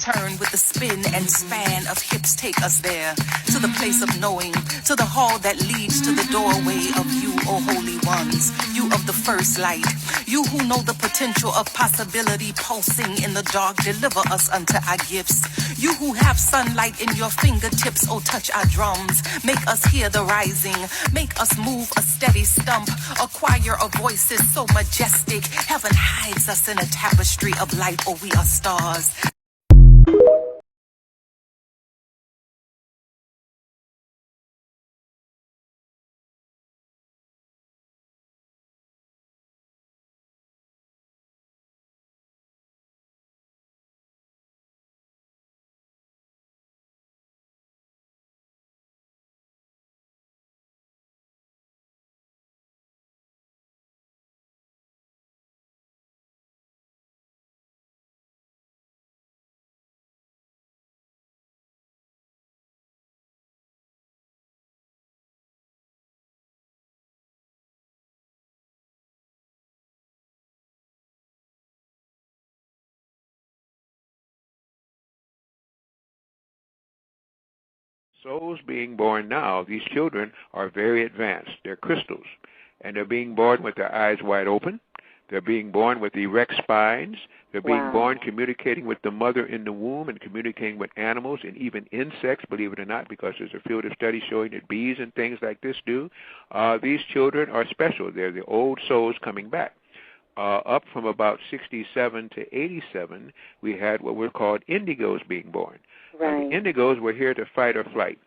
turn with the spin and span of hips take us there, to the place of knowing, to the hall that leads to the doorway of you, O holy ones, you of the first light, you who know the potential of possibility pulsing in the dark, deliver us unto our gifts. You who have sunlight in your fingertips, oh touch our drums, make us hear the rising, make us move a steady stump, a choir of voices so majestic, heaven hides us in a tapestry of light, oh we are stars. Souls being born now, these children are very advanced. They're crystals, and they're being born with their eyes wide open. They're being born with erect spines. They're being born communicating with the mother in the womb and communicating with animals and even insects, believe it or not, because there's a field of study showing that bees and things like this do. These children are special. They're the old souls coming back. Up from about 67 to 87, we had what were called indigos being born. Right. The indigos were here to fight or flight.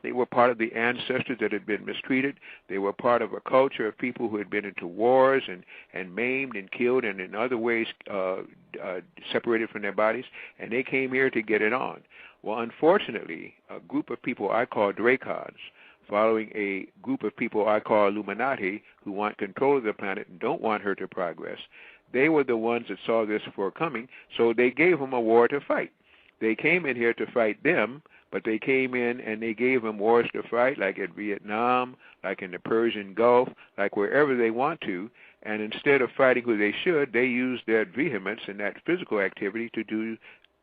They were part of the ancestors that had been mistreated. They were part of a culture of people who had been into wars and maimed and killed and in other ways separated from their bodies, and they came here to get it on. Well, unfortunately, a group of people I call Dracons, following a group of people I call Illuminati, who want control of the planet and don't want her to progress, they were the ones that saw this forecoming, so they gave them a war to fight. They came in here to fight them, but they came in and they gave them wars to fight, like at Vietnam, like in the Persian Gulf, like wherever they want to, and instead of fighting who they should, they used that vehemence and that physical activity to do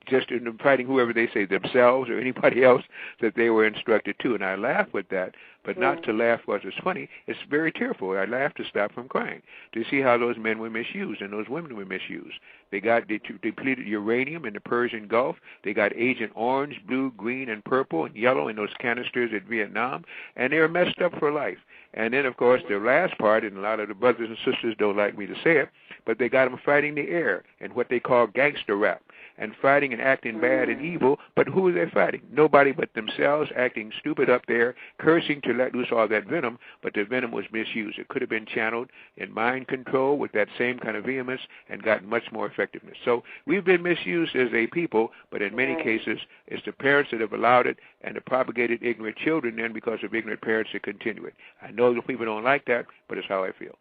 just in fighting whoever they say, themselves or anybody else that they were instructed to. And I laugh with that, but not to laugh because it's funny. It's very tearful. I laugh to stop from crying, to see how those men were misused and those women were misused. They got depleted uranium in the Persian Gulf. They got Agent Orange, blue, green, and purple, and yellow in those canisters at Vietnam, and they were messed up for life. And then, of course, the last part, and a lot of the brothers and sisters don't like me to say it, but they got them fighting the air in what they call gangster rap, and fighting and acting bad and evil, but who are they fighting? Nobody but themselves, acting stupid up there, cursing to let loose all that venom, but the venom was misused. It could have been channeled in mind control with that same kind of vehemence and gotten much more effectiveness. So we've been misused as a people, but in many cases, it's the parents that have allowed it and the propagated ignorant children then because of ignorant parents that continue it. I know that people don't like that, but it's how I feel.